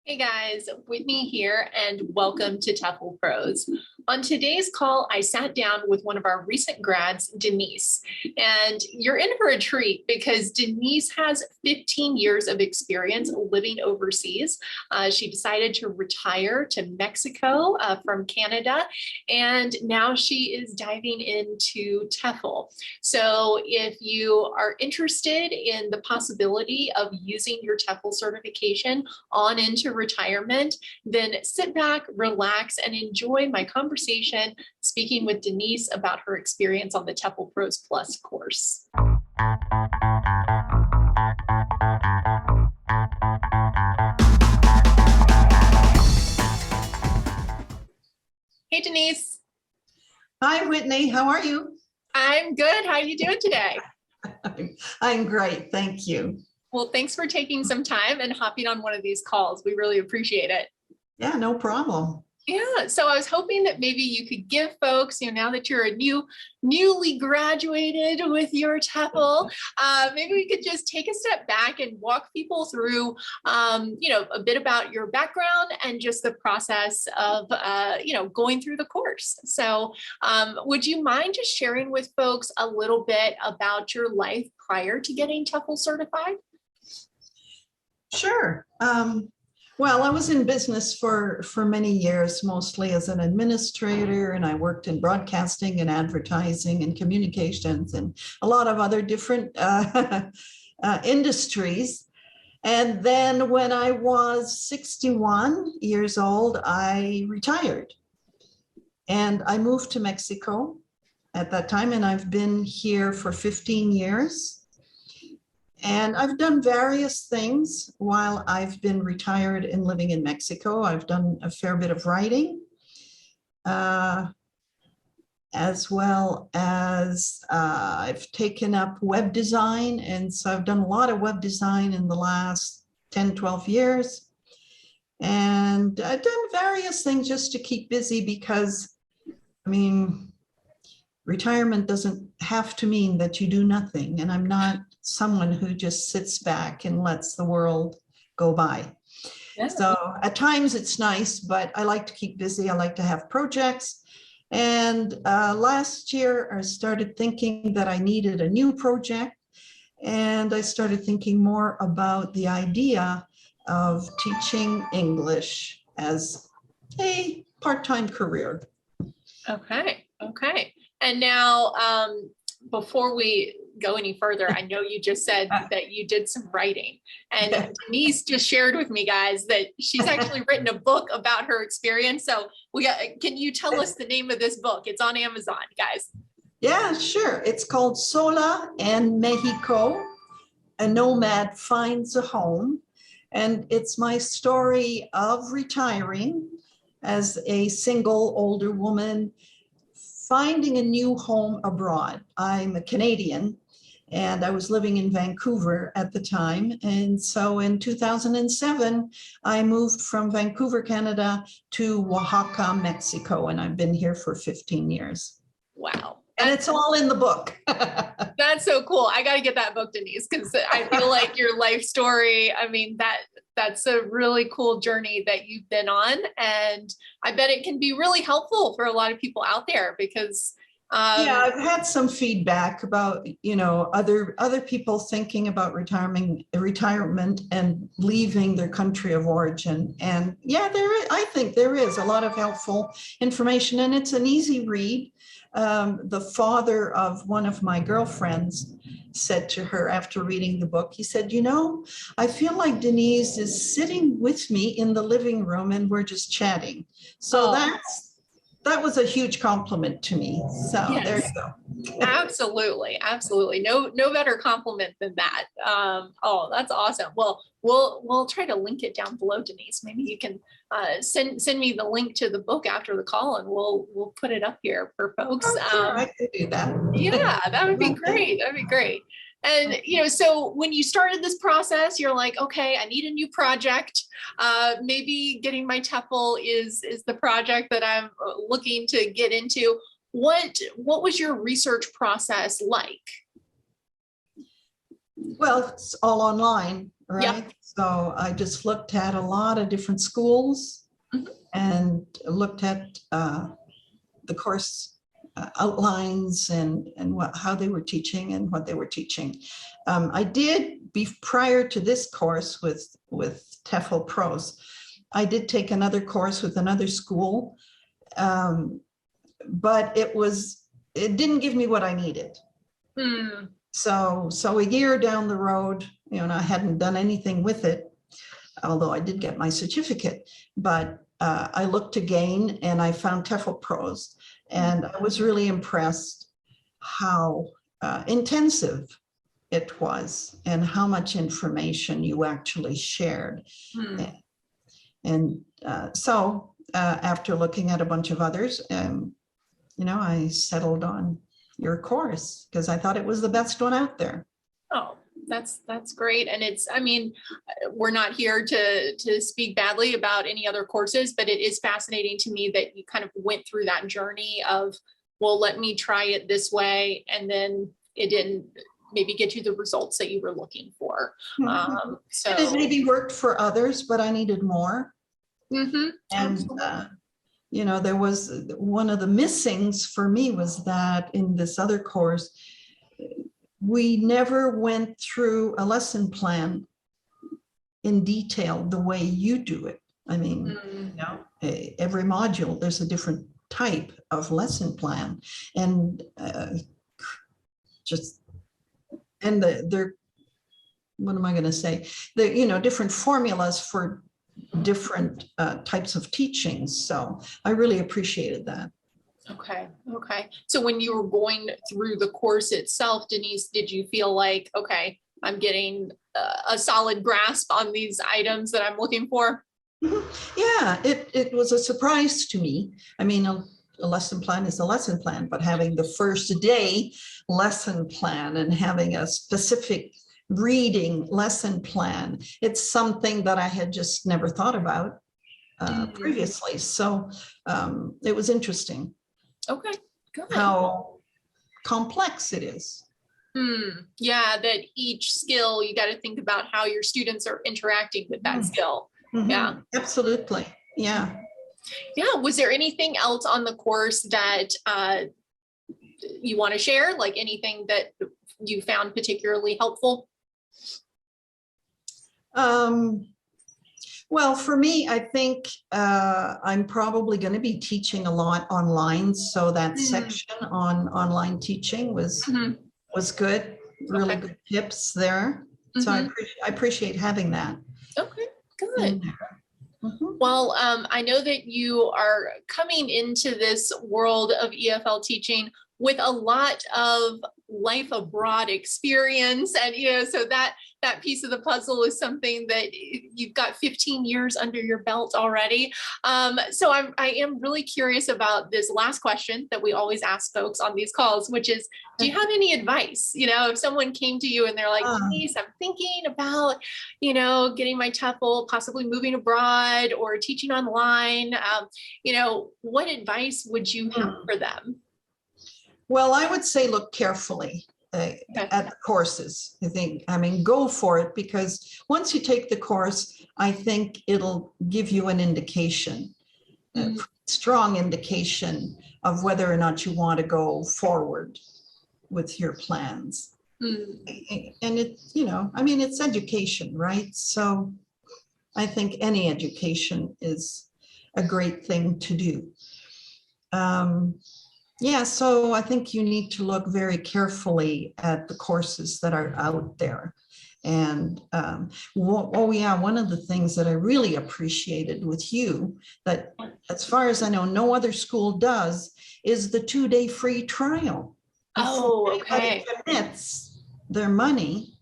Hey guys, Whitney here and welcome to TEFL Pros. On today's call, I sat down with one of our recent grads, Denise, and you're in for a treat because Denise has 15 years of experience living overseas. She decided to retire to Mexico from Canada, and now she is diving into TEFL. So if you are interested in the possibility of using your TEFL certification on into retirement, then sit back, relax, and enjoy my conversation speaking with Denise about her experience on the TEFL Pros Plus course. Hey, Denise. Hi, Whitney. How are you? I'm good. How are you doing today? I'm great. Thank you. Well, thanks for taking some time and hopping on one of these calls. We really appreciate it. Yeah, no problem. Yeah, so I was hoping that maybe you could give folks, now that you're a newly graduated with your TEFL, maybe we could just take a step back and walk people through, a bit about your background and just the process of, going through the course. So would you mind just sharing with folks a little bit about your life prior to getting TEFL certified? Sure. Well, I was in business for many years, mostly as an administrator, and I worked in broadcasting and advertising and communications and a lot of other different industries. And then when I was 61 years old, I retired and I moved to Mexico at that time, and I've been here for 15 years. And I've done various things while I've been retired and living in Mexico. I've done a fair bit of writing, as well as I've taken up web design. And so I've done a lot of web design in the last 10, 12 years. And I've done various things just to keep busy because, retirement doesn't have to mean that you do nothing. And I'm not someone who just sits back and lets the world go by. Yeah. So at times it's nice, but I like to keep busy. I like to have projects. And last year I started thinking that I needed a new project. And I started thinking more about the idea of teaching English as a part-time career. Okay. And now, before we go any further, I know you just said that you did some writing, and Denise just shared with me, guys, that she's actually written a book about her experience. So can you tell us the name of this book? It's on Amazon, guys. Yeah, sure. It's called Sola en Mexico, A Nomad Finds a Home. And it's my story of retiring as a single older woman, finding a new home abroad. I'm a Canadian and I was living in Vancouver at the time. And so in 2007, I moved from Vancouver, Canada to Oaxaca, Mexico. And I've been here for 15 years. Wow. And it's all in the book. That's so cool. I got to get that book, Denise, because I feel like your life story, that's a really cool journey that you've been on. And I bet it can be really helpful for a lot of people out there because yeah, I've had some feedback about, other people thinking about retirement and leaving their country of origin. And yeah, I think there is a lot of helpful information, and it's an easy read. The father of one of my girlfriends said to her after reading the book, he said, I feel like Denise is sitting with me in the living room and we're just chatting. So that was a huge compliment to me. So yes. There you go. Absolutely. No better compliment than that. That's awesome. Well, we'll try to link it down below, Denise. Maybe you can send me the link to the book after the call, and we'll put it up here for folks. Oh, sure, I could do that. Yeah, that would be great. That'd be great. And, so when you started this process, you're like, okay, I need a new project. Maybe getting my TEFL is the project that I'm looking to get into. What was your research process like? Well, it's all online. right? Yep. So I just looked at a lot of different schools and looked at the course outlines and how they were teaching and what they were teaching. I did, prior to this course with TEFL Pros, I did take another course with another school, but it didn't give me what I needed. So a year down the road, I hadn't done anything with it, although I did get my certificate, but I looked again and I found TEFL Pros, and I was really impressed how intensive it was and how much information you actually shared. And so after looking at a bunch of others, I settled on your course because I thought it was the best one out there. Oh, that's great. And we're not here to speak badly about any other courses, but it is fascinating to me that you kind of went through that journey of, well, let me try it this way. And then it didn't maybe get you the results that you were looking for. So and it maybe worked for others, but I needed more. And there was one of the missings for me was that in this other course, we never went through a lesson plan in detail the way you do it. Every module, there's a different type of lesson plan, and they're, what am I going to say? Different formulas for different types of teachings. So I really appreciated that. Okay. So when you were going through the course itself, Denise, did you feel like, okay, I'm getting a solid grasp on these items that I'm looking for? Yeah, it was a surprise to me. A lesson plan is a lesson plan, but having the first day lesson plan and having a specific reading lesson plan, it's something that I had just never thought about previously. So it was interesting. Okay, good. How complex it is. Yeah, that each skill, you got to think about how your students are interacting with that skill. Yeah, absolutely. Yeah. Was there anything else on the course that you want to share, like anything that you found particularly helpful? Well, for me, I think I'm probably going to be teaching a lot online. So that section on online teaching was good. Really good tips there. So I appreciate having that. Okay, good. Well, I know that you are coming into this world of EFL teaching with a lot of life abroad experience. And, so that piece of the puzzle is something that you've got 15 years under your belt already. So I am really curious about this last question that we always ask folks on these calls, which is, do you have any advice? If someone came to you and they're like, Denise, I'm thinking about, getting my TEFL, possibly moving abroad or teaching online, what advice would you have for them? Well, I would say look carefully at the courses. Go for it, because once you take the course, I think it'll give you an indication, a strong indication of whether or not you want to go forward with your plans. And it's education, right? So I think any education is a great thing to do. So I think you need to look very carefully at the courses that are out there. And one of the things that I really appreciated with you, that as far as I know, no other school does, is the 2-day free trial. Oh, okay. Commits their money.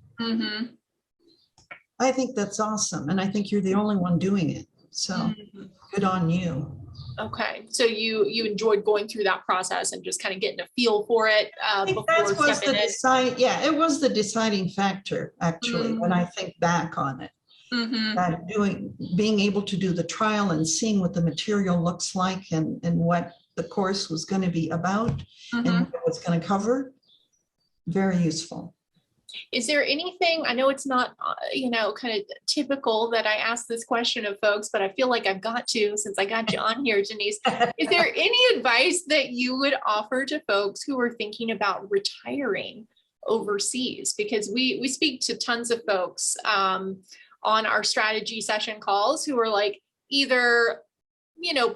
I think that's awesome. And I think you're the only one doing it. So good on you. Okay, so you enjoyed going through that process and just kind of getting a feel for it before stepping in. It was the deciding factor, actually, when I think back on it. That being able to do the trial and seeing what the material looks like and what the course was going to be about and what it was going to cover, very useful. Is there anything, I know it's not, kind of typical that I ask this question of folks, but I feel like I've got to, since I got you on here, Denise. Is there any advice that you would offer to folks who are thinking about retiring overseas? Because we speak to tons of folks on our strategy session calls who are like either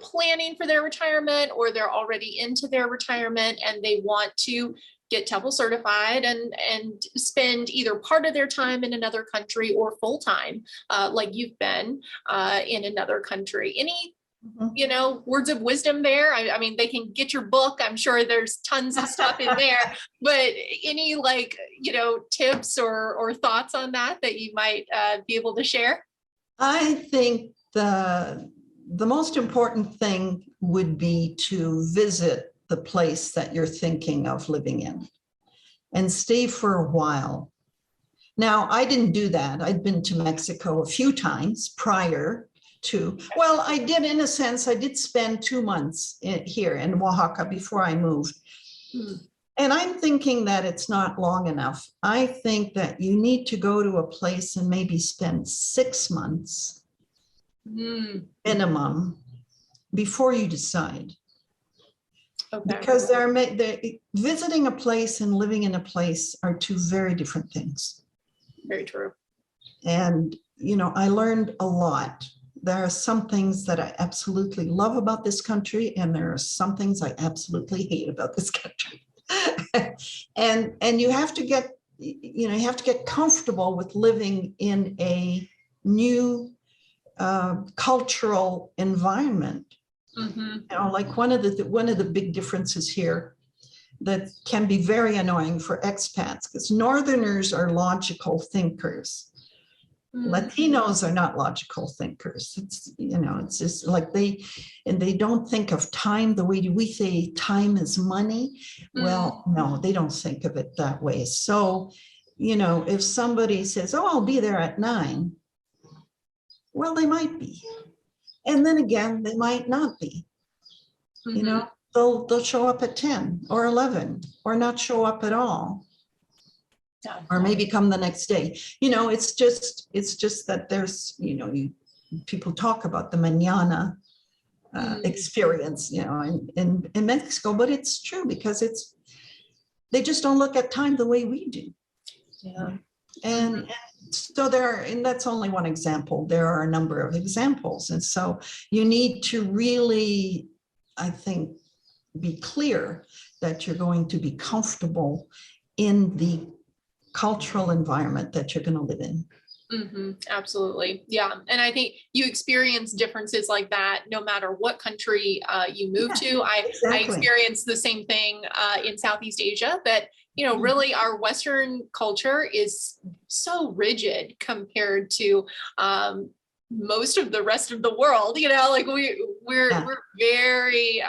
planning for their retirement, or they're already into their retirement and they want to get TEFL certified and spend either part of their time in another country or full time, like you've been in another country. Any, words of wisdom there? I mean, they can get your book. I'm sure there's tons of stuff in there, but any tips or thoughts on that you might be able to share? I think the most important thing would be to visit the place that you're thinking of living in and stay for a while. Now, I didn't do that. I'd been to Mexico a few times prior to, well, I did, in a sense, I did spend 2 months here in Oaxaca before I moved. And I'm thinking that it's not long enough. I think that you need to go to a place and maybe spend 6 months minimum before you decide. Okay. Because visiting a place and living in a place are two very different things. Very true. And, I learned a lot. There are some things that I absolutely love about this country, and there are some things I absolutely hate about this country. and you have to get, comfortable with living in a new cultural environment. Like one of the big differences here that can be very annoying for expats, because Northerners are logical thinkers. Latinos are not logical thinkers. It's just like they don't think of time the way we say time is money. Well, no, they don't think of it that way. So, if somebody says, "Oh, I'll be there at 9," well, they might be. And then again, they might not be. They'll show up at 10 or 11 or not show up at all. Yeah. Or maybe come the next day. It's just that there's, people talk about the mañana experience, in Mexico, but it's true because they just don't look at time the way we do. Yeah. And so and that's only one example. There are a number of examples. And so you need to really, I think, be clear that you're going to be comfortable in the cultural environment that you're going to live in. Absolutely. Yeah. And I think you experience differences like that no matter what country you move to. I experienced the same thing in Southeast Asia, that really our Western culture is so rigid compared to most of the rest of the world. Like we're very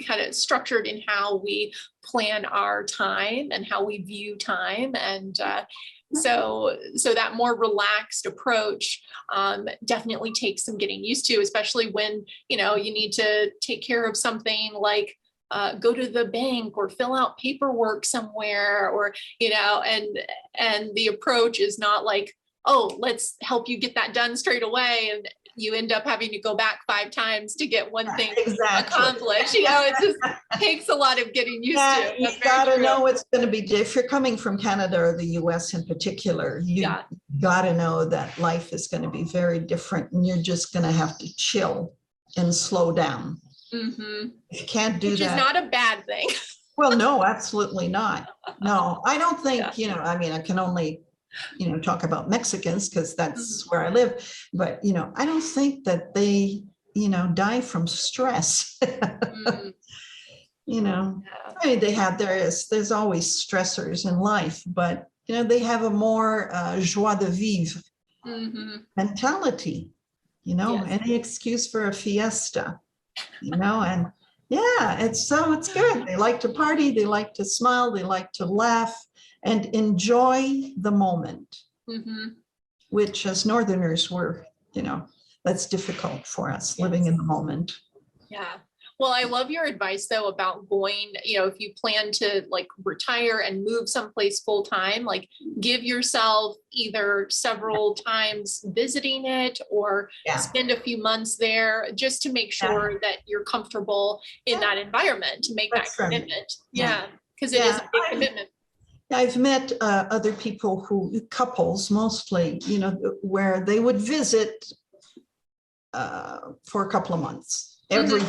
kind of structured in how we plan our time and how we view time. And so that more relaxed approach definitely takes some getting used to, especially when, you need to take care of something like go to the bank or fill out paperwork somewhere, or, and the approach is not like, oh, let's help you get that done straight away. And you end up having to go back 5 times to get one thing accomplished. It just takes a lot of getting used to. You've got to know it's going to be, if you're coming from Canada or the US in particular, you got to know that life is going to be very different, and you're just going to have to chill and slow down. You can't do that. Which is not a bad thing. Well, no, absolutely not. No, I don't think, I can only talk about Mexicans because that's where I live. But, I don't think that they, die from stress. I mean, there's always stressors in life, but, they have a more joie de vivre mentality, any excuse for a fiesta, and it's good. They like to party, they like to smile, they like to laugh and enjoy the moment, which as Northerners that's difficult for us, living in the moment. Yeah. Well, I love your advice though about going, if you plan to like retire and move someplace full time, like give yourself either several times visiting it or spend a few months there just to make sure that you're comfortable in that environment to make that commitment. Yeah, because it is a big commitment. I've met other people couples mostly, where they would visit for a couple of months. Every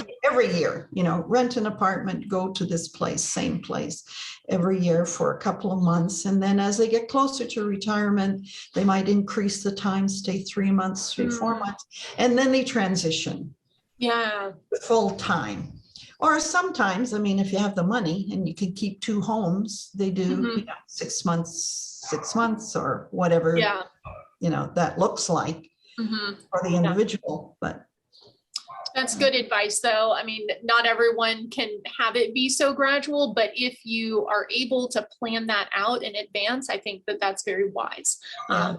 year, rent an apartment, go to this place, same place every year for a couple of months. And then as they get closer to retirement, they might increase the time, stay 3 months, 4 months, and then they transition. Yeah. Full time. Or sometimes, I mean, if you have the money and you can keep 2 homes, they do 6 months or whatever, that looks like for the individual, but. That's good advice, though. I mean, not everyone can have it be so gradual, but if you are able to plan that out in advance, I think that that's very wise.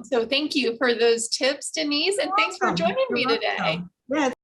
So thank you for those tips, Denise, and thanks for joining me today. Yeah.